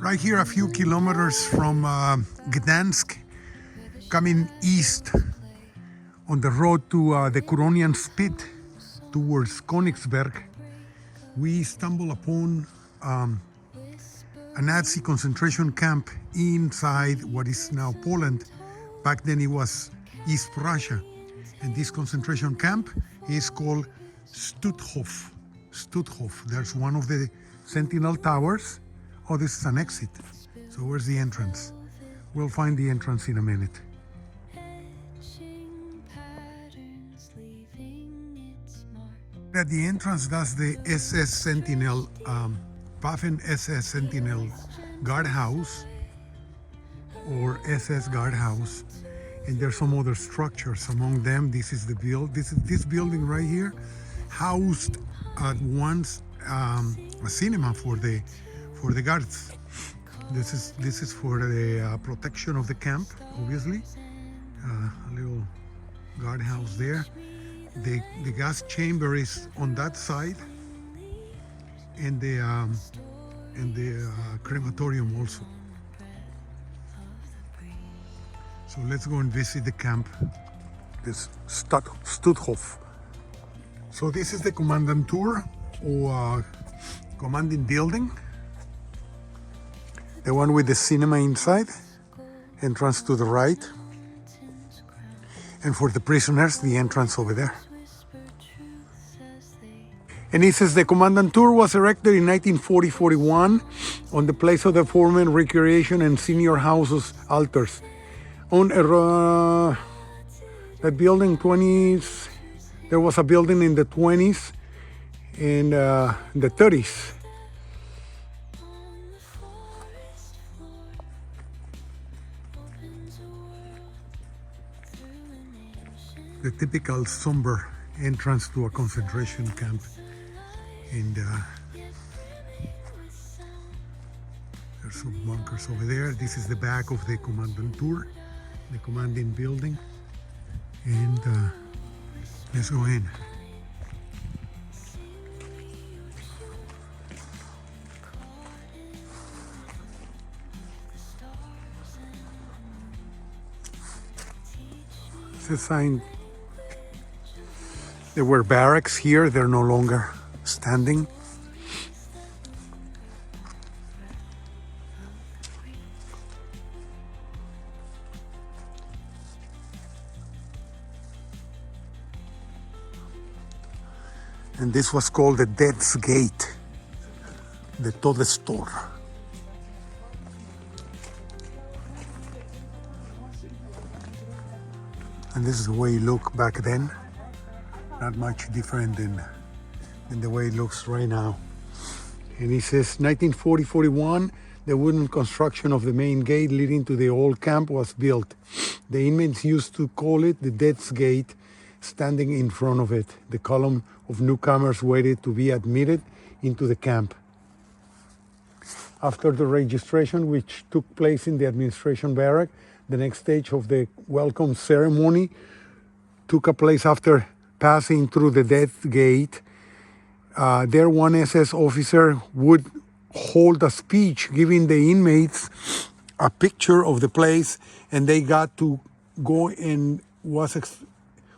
Right here, a few kilometers from Gdansk, coming east on the road to the Kuronian Spit towards Königsberg, we stumble upon a Nazi concentration camp inside what is now Poland. Back then it was East Prussia. And this concentration camp is called Stutthof. Stutthof. There's one of the sentinel towers. Oh, this is an exit. So where's the entrance? We'll find the entrance in a minute. At the entrance, that's the SS Sentinel, Waffen SS Sentinel guardhouse, or SS guardhouse. And there's some other structures. Among them, this is the this building right here, housed at once a cinema for the guards. This is for the protection of the camp, obviously. A little guardhouse there. The gas chamber is on that side, and the crematorium also. So let's go and visit the camp, this Stutthof. So this is the Kommandantur, or commanding building, the one with the cinema inside, entrance to the right, and for the prisoners, the entrance over there. And it says the Kommandantur was erected in 1940-41 on the place of the former recreation and senior houses altars. On that building 20s, there was a building in the 20s and the 30s. The typical somber entrance to a concentration camp. And there's some bunkers over there. This is the back of the Kommandantur, the commanding building. And let's go in. It's a sign. There were barracks here, they're no longer standing. And this was called the Death's Gate, the Todestor. And this is the way it looked back then. Not much different than the way it looks right now. And it says 1940-41, the wooden construction of the main gate leading to the old camp was built. The inmates used to call it the Death's Gate. Standing in front of it, the column of newcomers waited to be admitted into the camp. After the registration, which took place in the administration barrack, the next stage of the welcome ceremony took place after passing through the Death Gate. There, one SS officer would hold a speech giving the inmates a picture of the place, and they got to go and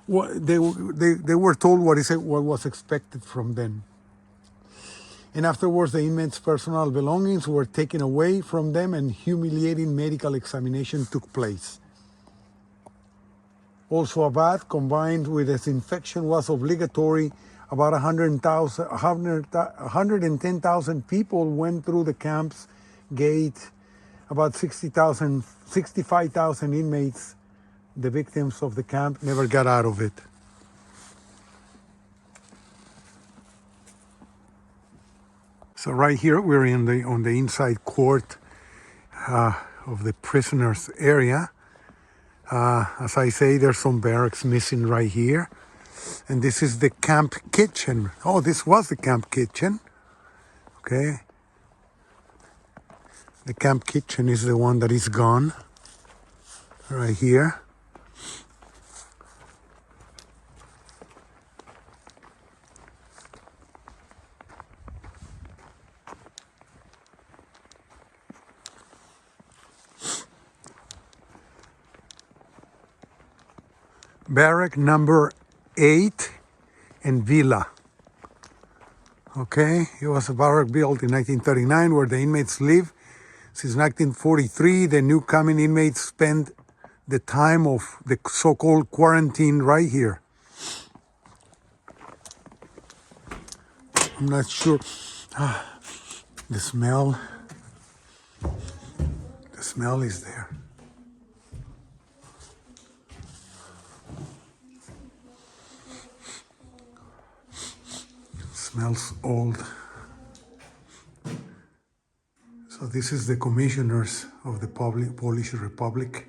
they were told what was expected from them. And afterwards, the inmates' personal belongings were taken away from them, and humiliating medical examination took place. Also, a bath combined with disinfection was obligatory. About 110,000 people went through the camp's gate. About 65,000 inmates, the victims of the camp, never got out of it. So right here we're on the inside court of the prisoners area. As I say, there's some barracks missing right here. And this is the camp kitchen. Oh, this was the camp kitchen. Okay. The camp kitchen is the one that is gone. Right here. barrack number 8 and villa. Okay, it was a barrack built in 1939 where the inmates live. Since 1943, the new coming inmates spend the time of the so-called quarantine right here. I'm not sure. The smell is there. Smells old. So this is the commissioners of the Polish Republic.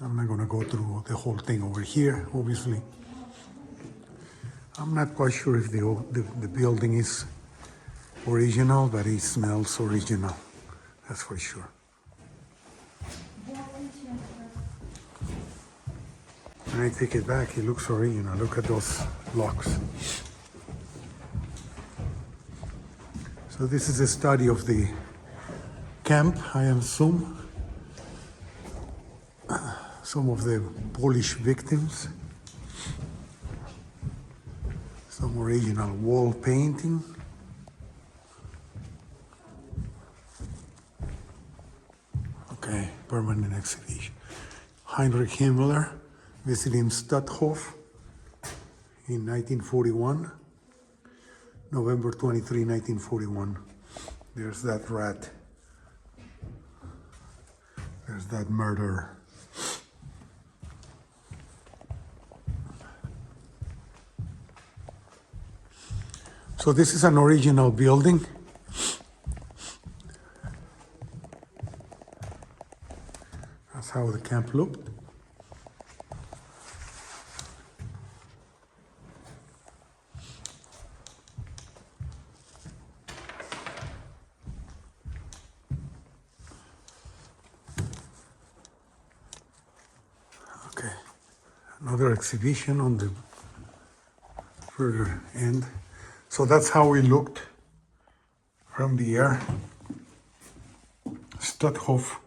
I'm not going to go through the whole thing over here, obviously. I'm not quite sure if the building is original, but it smells original. That's for sure. When I take it back, it looks original. Look at those locks. So this is a study of the camp, I assume. Some of the Polish victims. Some original wall painting. Okay, permanent exhibition. Heinrich Himmler visiting Stutthof in 1941. November 23, 1941. There's that rat. There's that murderer. So this is an original building. That's how the camp looked. Okay, another exhibition on the further end. So that's how we looked from the air. Stutthof.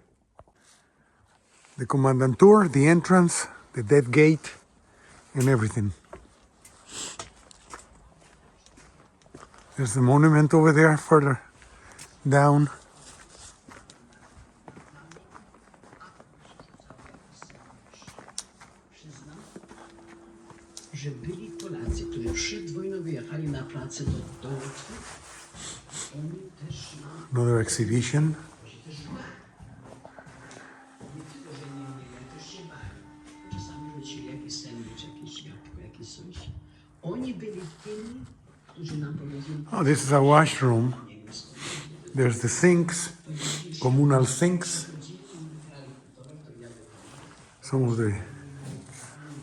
The commandantur, the entrance, the death gate, and everything. There's the monument over there further down. Że byli Polacy, którzy przedwojnowo jechali na pracę do Łotwy, oni też Another exhibition. nie tylko, że nie umieli, ale też się bali. Czasami rzucili jakiś sandwich, jakieś jabłko, jakieś coś. Oni byli tymi, którzy nam powiedzieli... Oh, this is a washroom. There's the sinks, communal sinks. Some of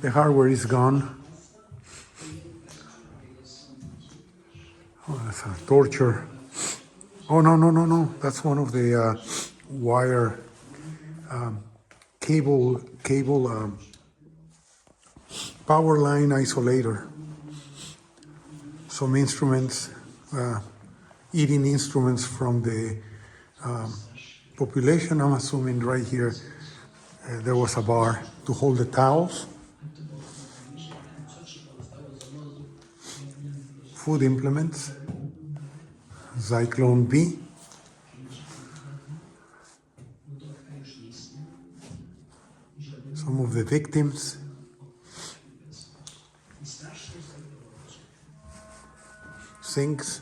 the hardware is gone. Oh, that's a torture. Oh, no. That's one of the wire cable power line isolator. Some instruments, eating instruments from the population. I'm assuming right here there was a bar to hold the towels. Food implements, Zyklon B. Some of the victims. Sinks.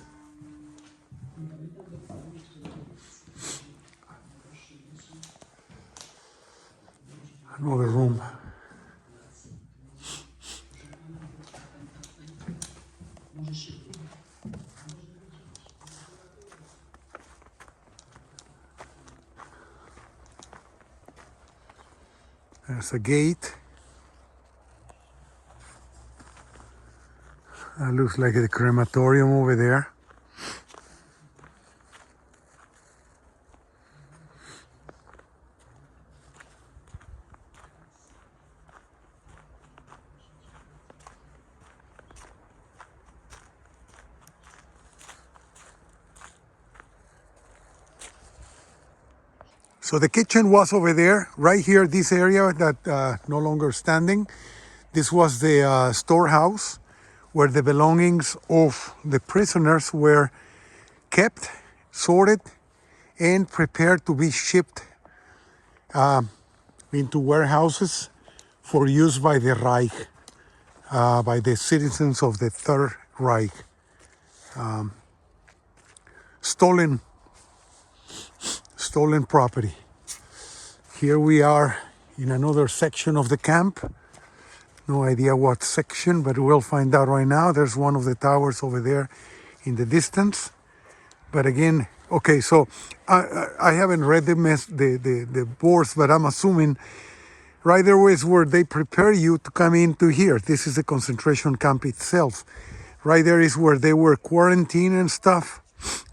Another room. There's a gate. That looks like the crematorium over there. So the kitchen was over there, right here, this area that no longer standing. This was the storehouse where the belongings of the prisoners were kept, sorted, and prepared to be shipped into warehouses for use by the Reich, by the citizens of the Third Reich. Stolen property. Here we are in another section of the camp. No idea what section, but we'll find out right now. There's one of the towers over there in the distance. But again, okay, so I haven't read the boards, but I'm assuming right there is where they prepare you to come into here. This is the concentration camp itself. Right there is where they were quarantined and stuff,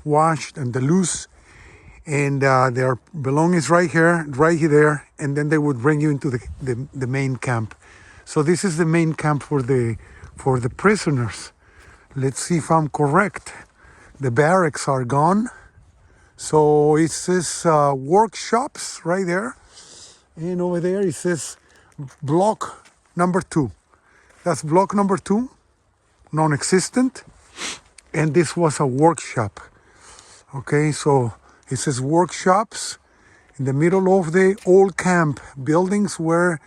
washed and loose. And their belongings right here, right there, and then they would bring you into the main camp. So this is the main camp for the prisoners. Let's see if I'm correct. The barracks are gone. So it says workshops right there. And over there it says block number 2. That's block number 2, non-existent. And this was a workshop. Okay, so it says workshops. In the middle of the old camp buildings were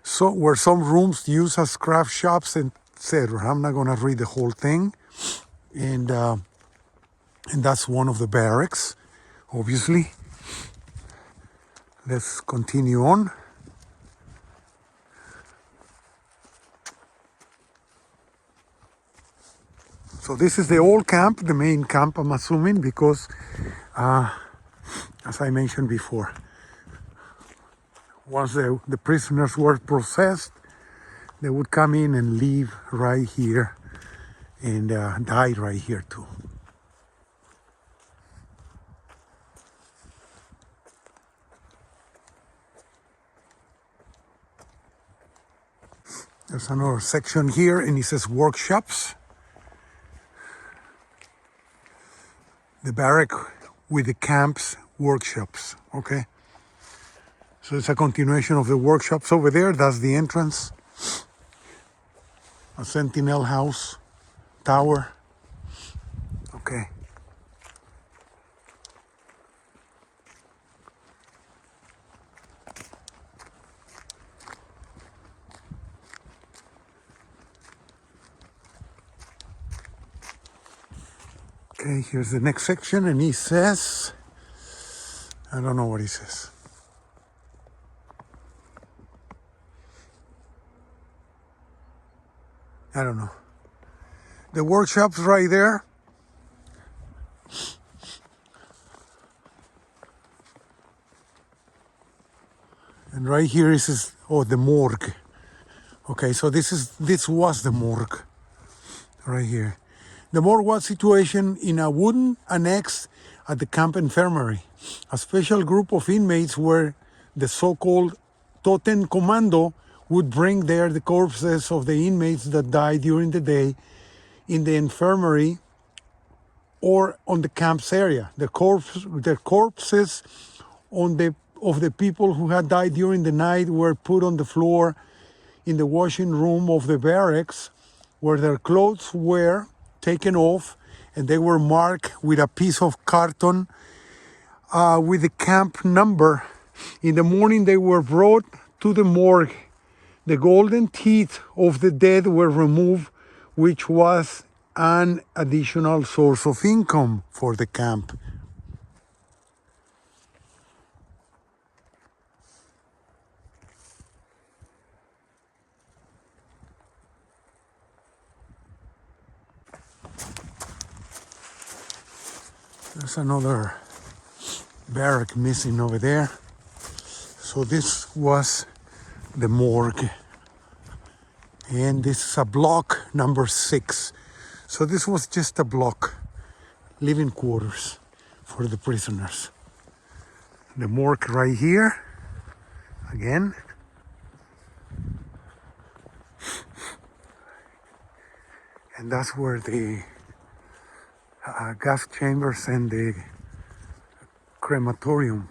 some rooms used as craft shops, etc. I'm not going to read the whole thing. And that's one of the barracks, obviously. Let's continue on. So this is the old camp, the main camp, I'm assuming, because as I mentioned before, once the prisoners were processed, they would come in and leave right here and die right here too. There's another section here, and it says workshops. The barrack with the camp's workshops, okay? So it's a continuation of the workshops over there. That's the entrance. A sentinel house, tower, okay. Okay, here's the next section, and he says, I don't know what he says. I don't know. The workshop's right there. And right here is the morgue. Okay, so this was the morgue right here. The morgue was situated in a wooden annex at the camp infirmary. A special group of inmates were the so-called Toten Commando would bring there the corpses of the inmates that died during the day in the infirmary or on the camp's area. The corpses of the people who had died during the night were put on the floor in the washing room of the barracks, where their clothes were taken off and they were marked with a piece of carton with the camp number. In the morning they were brought to the morgue. The golden teeth of the dead were removed, which was an additional source of income for the camp. There's another barrack missing over there. So this was the morgue. And this is a block number 6. So this was just a block, living quarters for the prisoners. The morgue right here, again. And that's where the gas chambers and the crematorium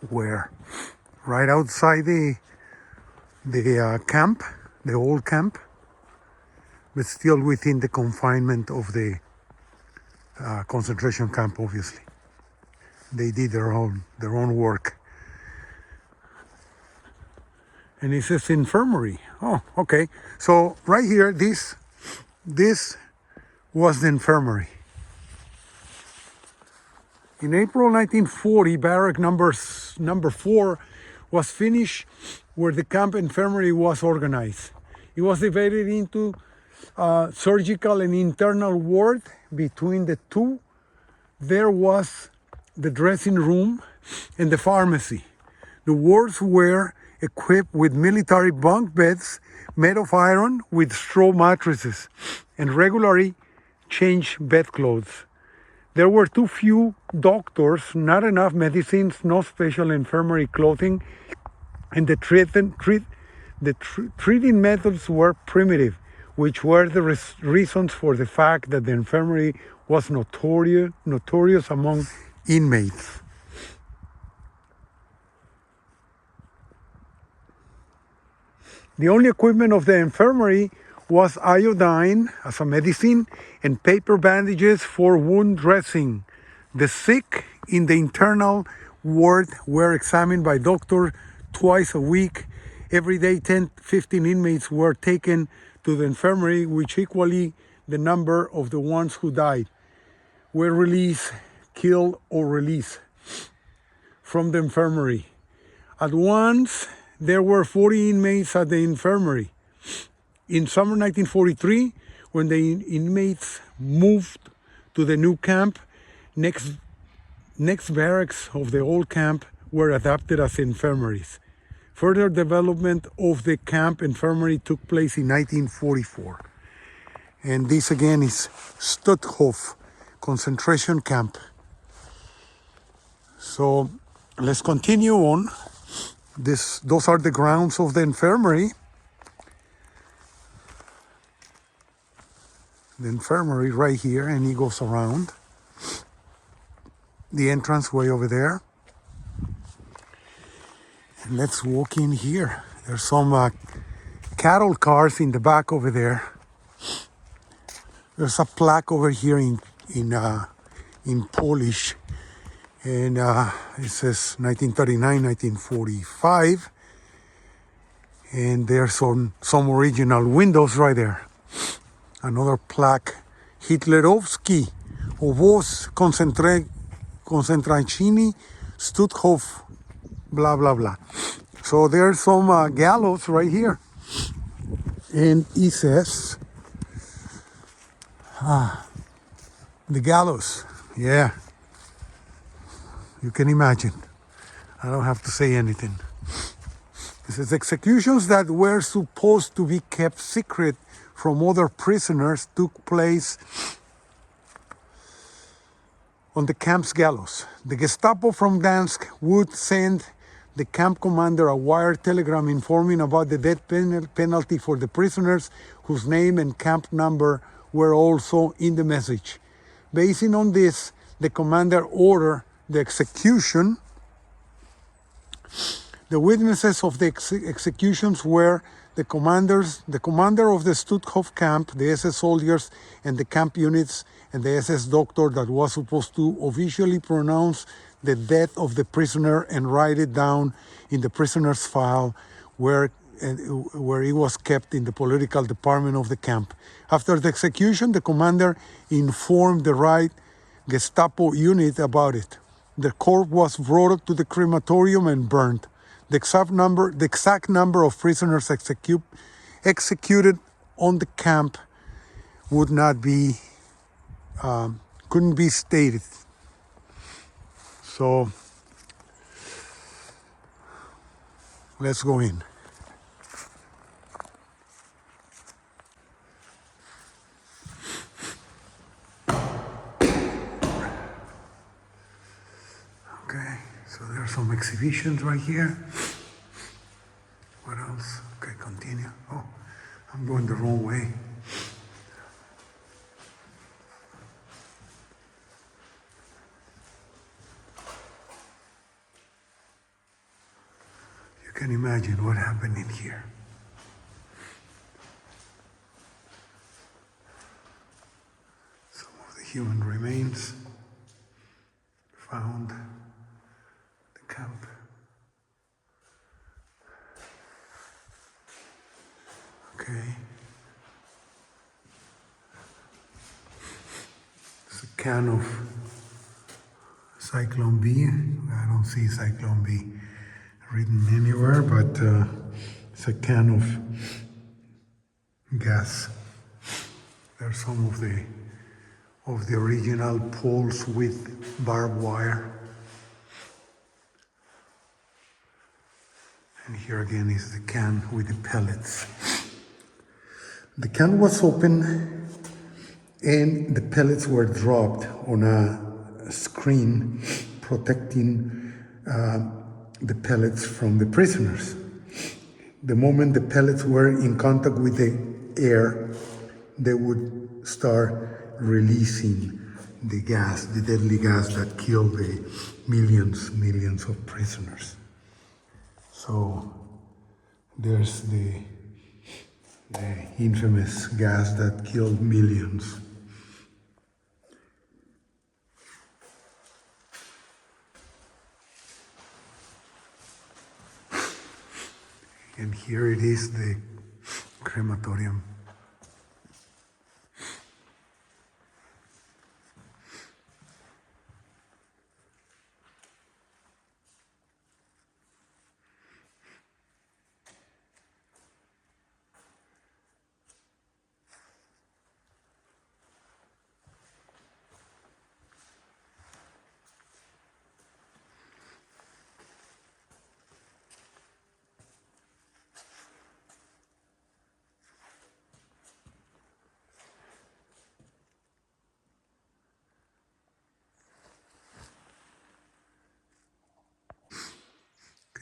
were. Right outside the camp, the old camp, but still within the confinement of the concentration camp, obviously. They did their own work. And it says infirmary. Oh, okay. So right here, this was the infirmary. In April 1940, barrack number 4 was finished, where the camp infirmary was organized. It was divided into surgical and internal ward. Between the two, there was the dressing room and the pharmacy. The wards were equipped with military bunk beds made of iron with straw mattresses and regularly changed bedclothes. There were too few doctors, not enough medicines, no special infirmary clothing, and the treating methods were primitive, which were the reasons for the fact that the infirmary was notorious among inmates. The only equipment of the infirmary was iodine as a medicine and paper bandages for wound dressing. The sick in the internal ward were examined by doctors twice a week. Every day 10-15 inmates were taken to the infirmary, which equally the number of the ones who died, were released, killed, or released from the infirmary. At once, there were 40 inmates at the infirmary. In summer 1943, when the inmates moved to the new camp, next barracks of the old camp were adapted as infirmaries. Further development of the camp infirmary took place in 1944. And this again is Stutthof concentration camp. So let's continue on. Those are the grounds of the infirmary. The infirmary right here, and he goes around. The entrance way over there. And let's walk in here. There's some cattle cars in the back over there. There's a plaque over here in Polish, and it says 1939, 1945. And there's some original windows right there. Another plaque, Hitlerowski, Obóz Koncentracyjny, Stutthof, blah, blah, blah. So there's some gallows right here. And it says, the gallows, yeah. You can imagine. I don't have to say anything. It says, executions that were supposed to be kept secret from other prisoners took place on the camp's gallows. The Gestapo from Gdansk would send the camp commander a wire telegram informing about the death penalty for the prisoners whose name and camp number were also in the message. Basing on this, the commander ordered the execution. The witnesses of the executions were the commander of the Stutthof camp, the SS soldiers, and the camp units, and the SS doctor that was supposed to officially pronounce the death of the prisoner and write it down in the prisoner's file where it was kept in the political department of the camp. After the execution, the commander informed the right Gestapo unit about it. The corpse was brought to the crematorium and burned. The exact number of prisoners executed on the camp would not be, couldn't be stated. So let's go in. Okay, so there are some exhibitions right here. What else? Okay, continue. Oh, I'm going the wrong way. You can imagine what happened in here. human remains found the camp. Okay. It's a can of Cyclone B. I don't see Cyclone B written anywhere, but it's a can of gas. There's some of the original poles with barbed wire. And here again is the can with the pellets. The can was open and the pellets were dropped on a screen protecting the pellets from the prisoners. The moment the pellets were in contact with the air, they would start releasing the gas, the deadly gas that killed the millions of prisoners. So there's the infamous gas that killed millions. And here it is, the crematorium.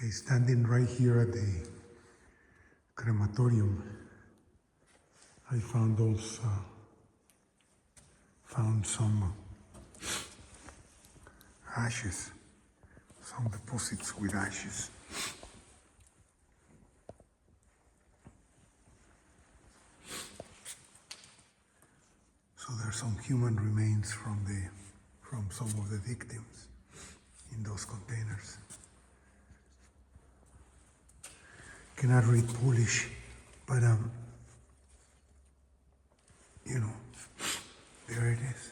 Okay, standing right here at the crematorium, I found some ashes, some deposits with ashes. So there's some human remains from some of the victims in those containers. Cannot read Polish, but you know, there it is.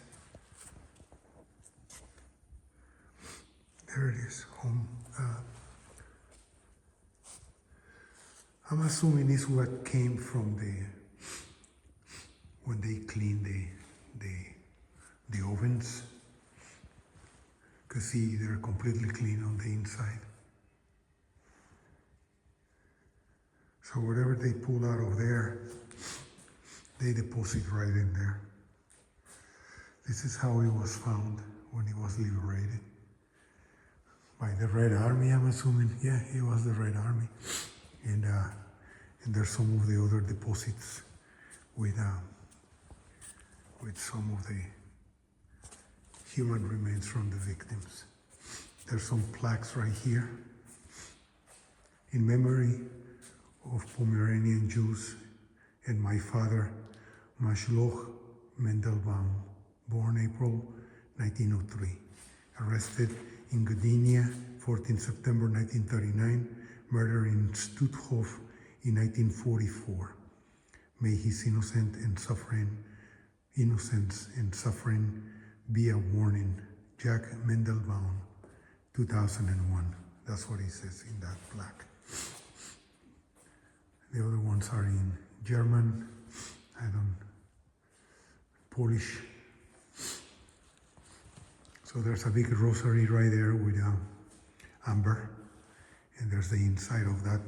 There it is, home. I'm assuming it's what came from when they cleaned the ovens. Cause see, they're completely clean on the inside. So whatever they pull out of there, they deposit right in there. This is how he was found when he was liberated. By the Red Army, I'm assuming. Yeah, he was the Red Army. And there's some of the other deposits with some of the human remains from the victims. There's some plaques right here in memory of Pomeranian Jews and my father, Mashloch Mendelbaum, born April 1903, arrested in Gdynia, 14 September 1939, murdered in Stutthof in 1944. May his innocence and suffering be a warning. Jack Mendelbaum, 2001. That's what he says in that plaque. The other ones are in German, Polish. So there's a big rosary right there with amber, and there's the inside of that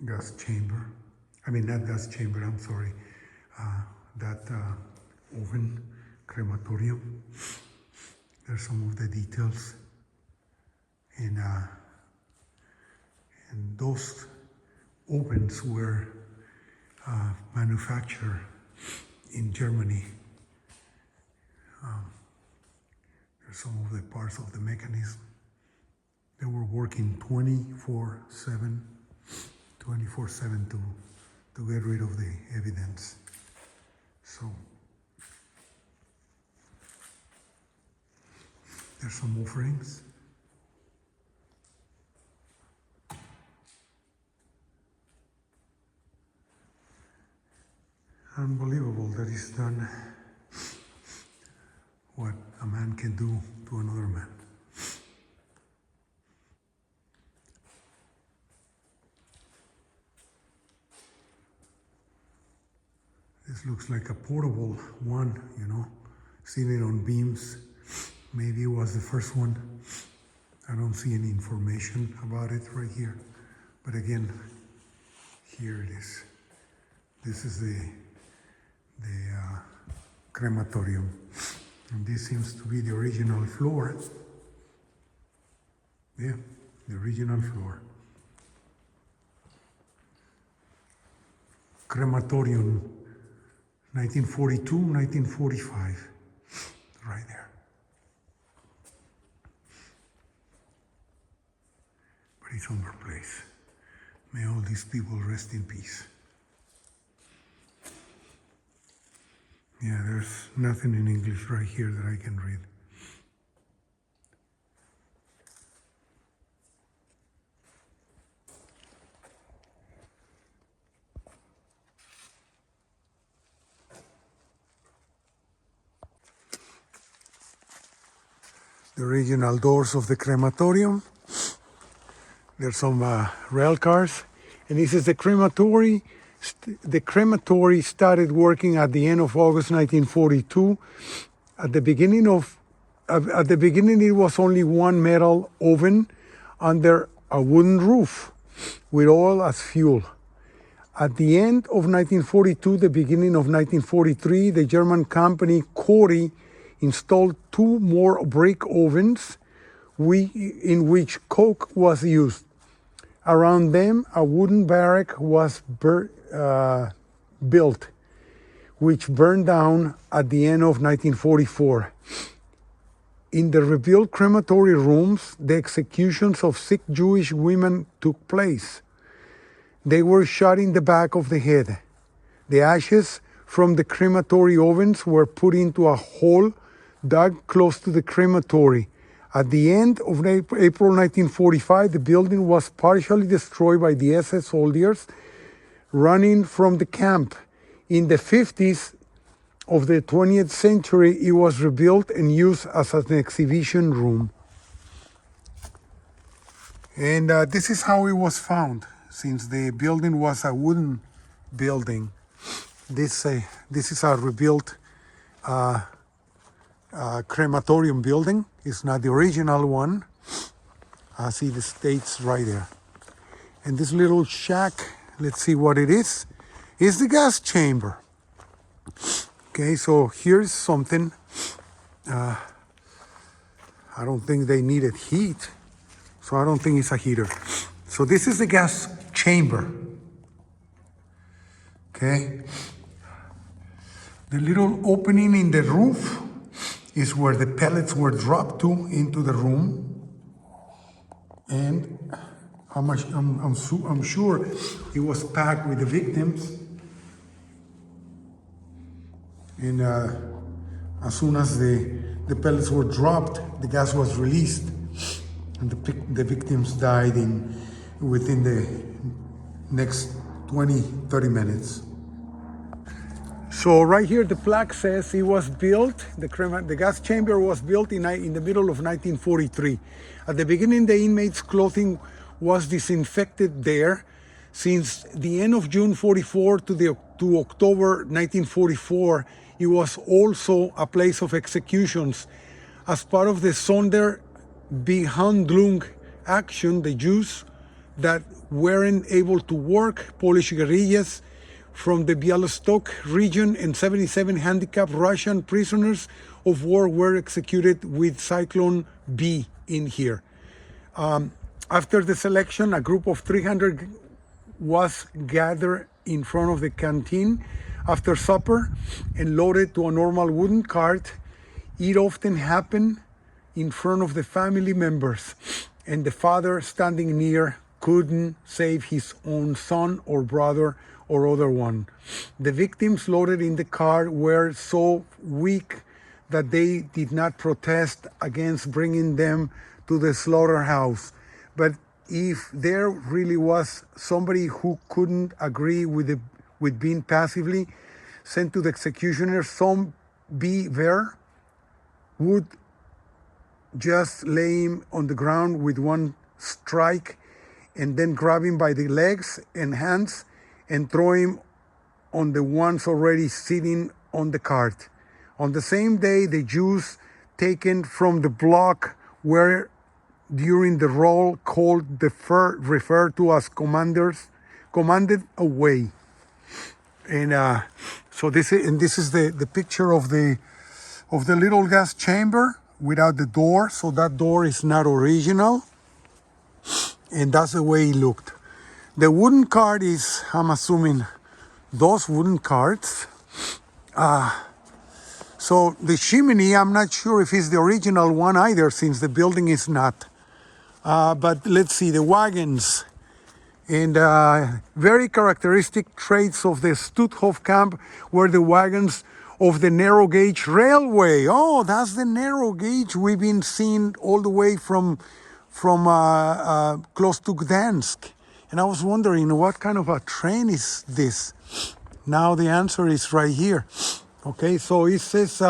gas chamber. I mean, not gas chamber, I'm sorry, that oven, crematorium. There's some of the details, and those ovens were manufactured in Germany. There's some of the parts of the mechanism. They were working 24/7 to get rid of the evidence. So There's some offerings. Unbelievable that he's done what a man can do to another man. This looks like a portable one, you know, seen it on beams. Maybe it was the first one. I don't see any information about it right here. But again, here it is. This is the crematorium. And this seems to be the original floor. Yeah, the original floor. Crematorium, 1942, 1945, right there. Pretty somber place. May all these people rest in peace. Yeah, there's nothing in English right here that I can read. The original doors of the crematorium. There's some rail cars. And this is the crematory. The crematory started working at the end of August 1942. At the beginning it was only one metal oven under a wooden roof with oil as fuel. At the end of 1942, the beginning of 1943, the German company Corey installed 2 more brick ovens in which coke was used. Around them, a wooden barrack was built, which burned down at the end of 1944. In the rebuilt crematory rooms, the executions of 6 Jewish women took place. They were shot in the back of the head. The ashes from the crematory ovens were put into a hole dug close to the crematory. At the end of April 1945, the building was partially destroyed by the SS soldiers running from the camp. In the 50s of the 20th century, it was rebuilt and used as an exhibition room. And this is how it was found, since the building was a wooden building. This is a rebuilt crematorium building. It's not the original one. I see the states right there. And this little shack, let's see what it is the gas chamber. Okay, so here's something. I don't think they needed heat, so I don't think it's a heater. So this is the gas chamber. Okay. The little opening in the roof is where the pellets were dropped into the room, and I'm sure it was packed with the victims. And as soon as the pellets were dropped, the gas was released, and the victims died within the next 20-30 minutes. So right here, the plaque says it was built, the gas chamber was built in the middle of 1943. At the beginning, the inmates' clothing was disinfected there. Since the end of June 44 to October 1944, it was also a place of executions. As part of the Sonderbehandlung action, the Jews that weren't able to work, Polish guerrillas from the Białystok region, and 77 handicapped Russian prisoners of war were executed with Cyclone B in here. After the selection, a group of 300 was gathered in front of the canteen after supper and loaded to a normal wooden cart. It often happened in front of the family members, and the father standing near couldn't save his own son or brother or other one. The victims loaded in the car were so weak that they did not protest against bringing them to the slaughterhouse. But if there really was somebody who couldn't agree with being passively sent to the executioner, some beaver would just lay him on the ground with one strike and then grab him by the legs and hands and throw him on the ones already sitting on the cart. On the same day, the Jews taken from the block were during the roll called referred to as commanded away. And so this is the picture of the little gas chamber without the door. So that door is not original, and that's the way it looked. The wooden cart is, I'm assuming, those wooden carts. So the chimney, I'm not sure if it's the original one either, since the building is not. But let's see, the wagons. And very characteristic traits of the Stutthof camp were the wagons of the narrow gauge railway. Oh, that's the narrow gauge we've been seeing all the way from close to Gdansk. And I was wondering, what kind of a train is this? Now the answer is right here. Okay, so it says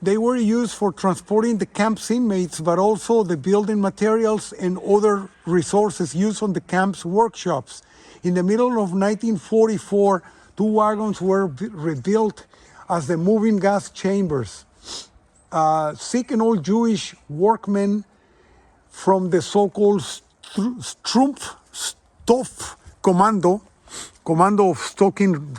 they were used for transporting the camp's inmates, but also the building materials and other resources used on the camp's workshops. In the middle of 1944, 2 wagons were rebuilt as the moving gas chambers. Sick and old Jewish workmen from the so-called Stutthof commando of stocking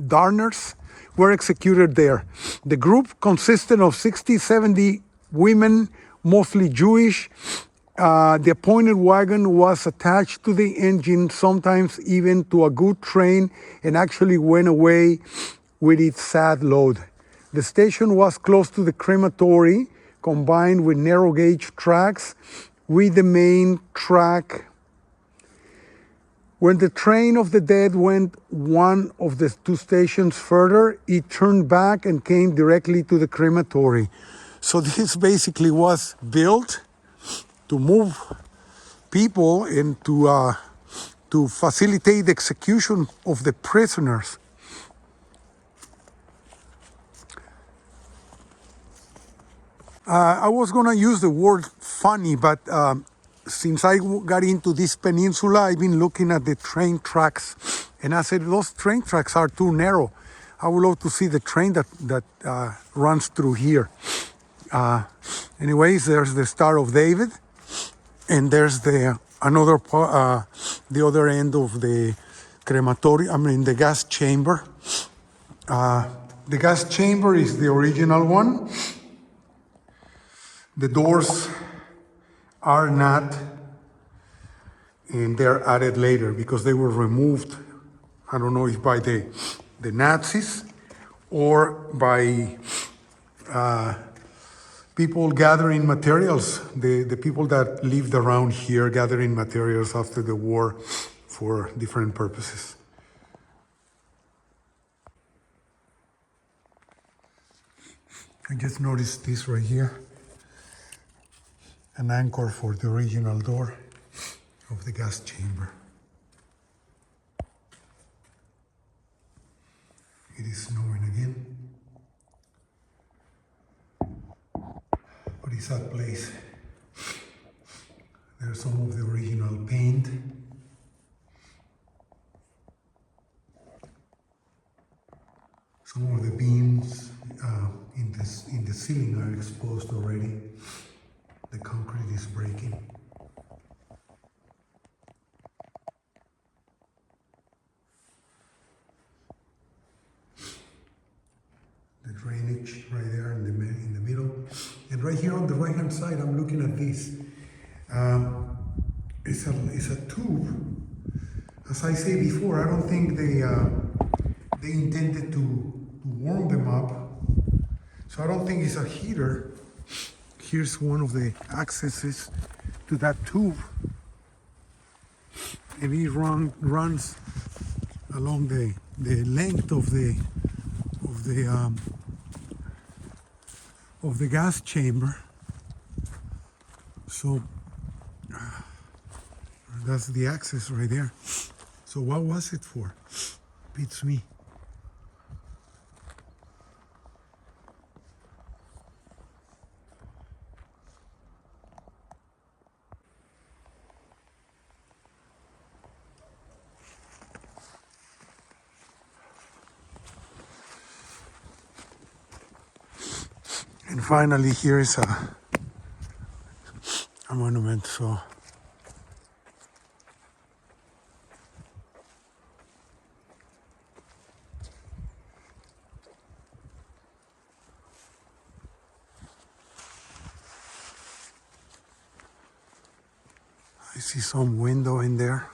darners, were executed there. The group consisted of 60-70 women, mostly Jewish. The appointed wagon was attached to the engine, sometimes even to a good train, and actually went away with its sad load. The station was close to the crematory, combined with narrow gauge tracks with the main track. When the train of the dead went one of the 2 stations further, it turned back and came directly to the crematory. So this basically was built to move people and to facilitate the execution of the prisoners. I was gonna use the word funny, but since I got into this peninsula, I've been looking at the train tracks, and I said, those train tracks are too narrow. I would love to see the train that runs through here. Anyways, there's the Star of David, and there's the other end of the crematorium, the gas chamber. The gas chamber is the original one. The doors are not, and they're added later because they were removed, I don't know if by the Nazis or by people gathering materials, the people that lived around here gathering materials after the war for different purposes. I just noticed this right here. An anchor for the original door of the gas chamber. It is snowing again. What is that place? There's some of the original paint. Some of the beams in the ceiling are exposed already. The concrete is breaking. The drainage right there in the middle. And right here on the right hand side, I'm looking at this. It's a tube. As I said before, I don't think they intended to warm them up. So I don't think it's a heater. Here's one of the accesses to that tube, and it runs along the length of the of the gas chamber. So that's the access right there. So what was it for? Beats me. And finally, here is a monument. So I see some window in there.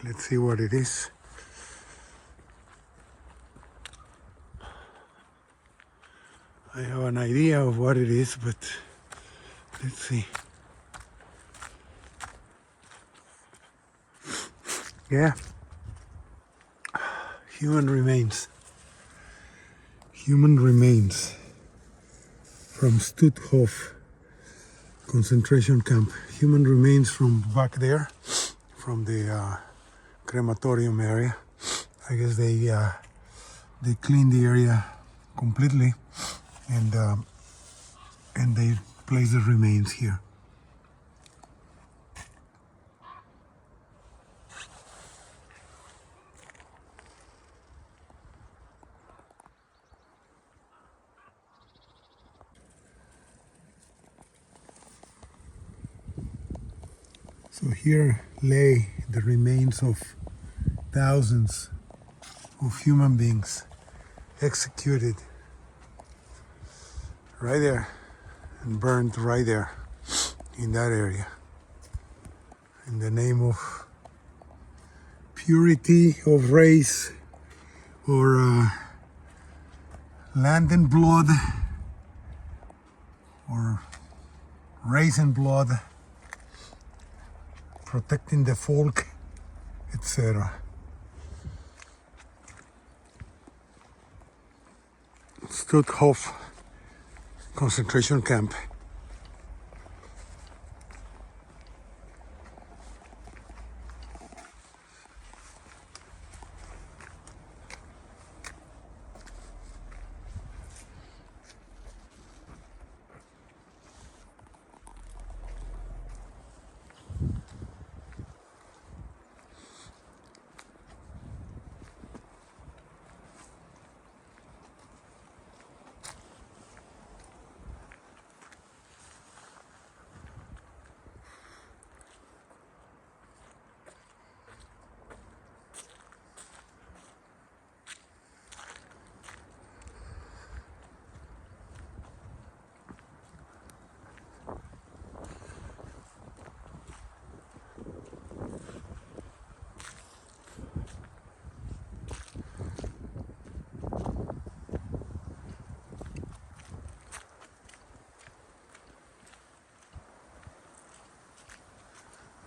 Let's see what it is. I have an idea of what it is, but let's see. Yeah, human remains. Human remains from Stutthof concentration camp. Human remains from back there, from the crematorium area. I guess they cleaned the area completely, and they place the remains here. So here lay the remains of thousands of human beings executed right there and burned right there in that area in the name of purity of race or land and blood or race and blood, protecting the folk, etc. Stutthof concentration camp.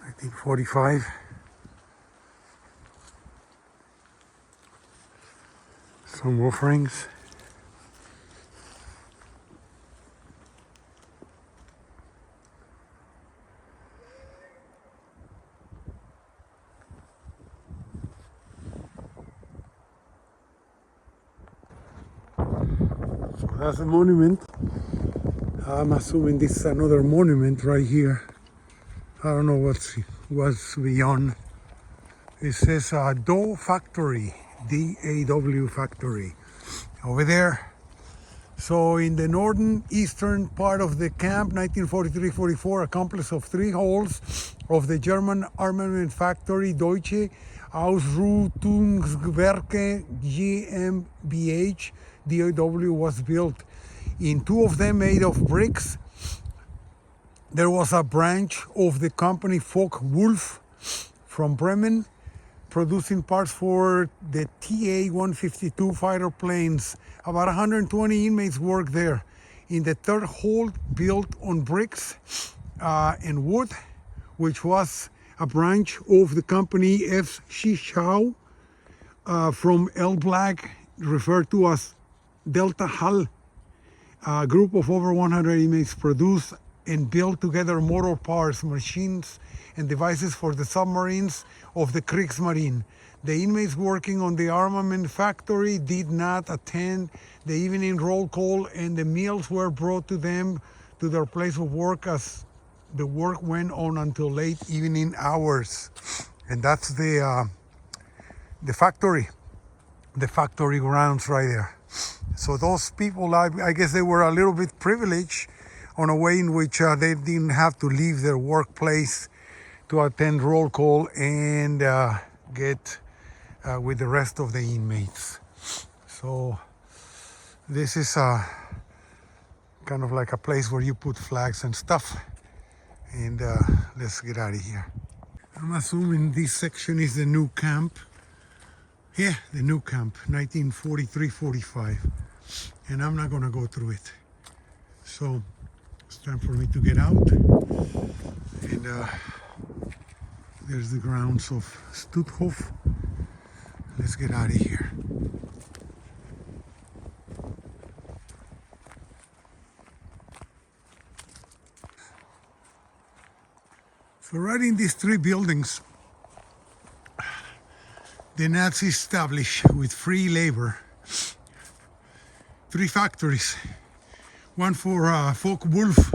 I think 45. Some offerings. So that's a monument. I'm assuming this is another monument right here. I don't know what's beyond. It says Dough Factory, D-A-W Factory, over there. So in the northern eastern part of the camp, 1943-44, a complex of 3 halls of the German armament factory Deutsche Ausrüstungswerke GmbH, DAW, was built. In 2 of them made of bricks. There was a branch of the company Focke-Wulf from Bremen, producing parts for the TA-152 fighter planes. About 120 inmates worked there. In the 3rd hall, built on bricks and wood, which was a branch of the company F. Schischau from L. Black, referred to as Delta Hall. A group of over 100 inmates produced and built together motor parts, machines, and devices for the submarines of the Kriegsmarine. The inmates working on the armament factory did not attend the evening roll call, and the meals were brought to them to their place of work as the work went on until late evening hours. And that's the factory grounds right there. So those people, I guess they were a little bit privileged on a way in which they didn't have to leave their workplace to attend roll call and get with the rest of the inmates. So this is kind of like a place where you put flags and stuff. And let's get out of here. I'm assuming this section is the new camp. Yeah, the new camp, 1943-45. And I'm not gonna go through it. So it's time for me to get out. And there's the grounds of Stutthof. Let's get out of here. So right in these three buildings, the Nazis established with free labor 3 factories. One for Focke-Wulf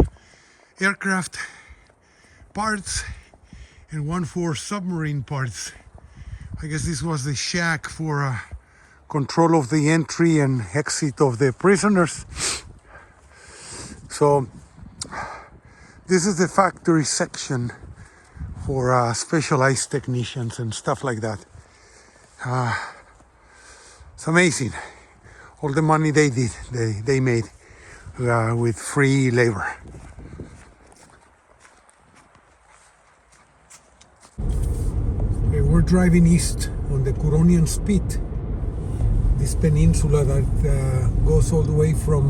aircraft parts and one for submarine parts. I guess this was the shack for control of the entry and exit of the prisoners. So this is the factory section for specialized technicians and stuff like that. It's amazing all the money they made with free labor. Okay, we're driving east on the Curonian Spit, this peninsula that goes all the way from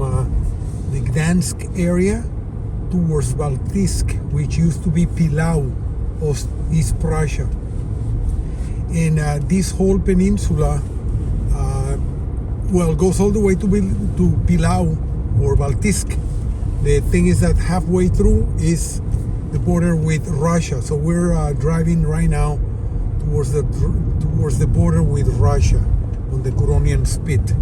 the Gdansk area towards Baltisk, which used to be Pilau of East Prussia. And this whole peninsula goes all the way to Pilau or Baltisk. The thing is that halfway through is the border with Russia. So we're driving right now towards the border with Russia on the Curonian Spit.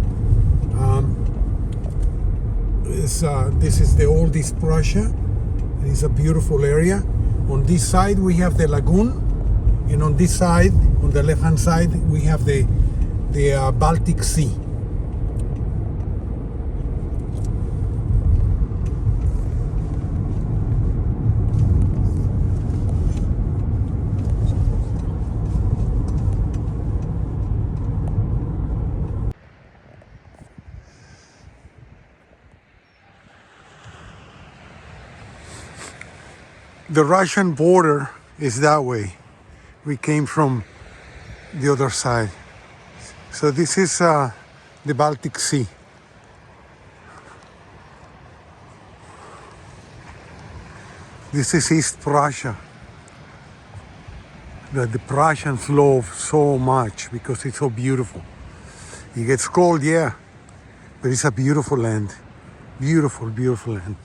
This is the old East Prussia, and it's a beautiful area. On this side we have the lagoon, and on this side, on the left-hand side, we have the Baltic Sea. The Russian border is that way. We came from the other side. So this is the Baltic Sea. This is East Prussia, that the Prussians love so much because it's so beautiful. It gets cold, yeah, but it's a beautiful land. Beautiful, beautiful land.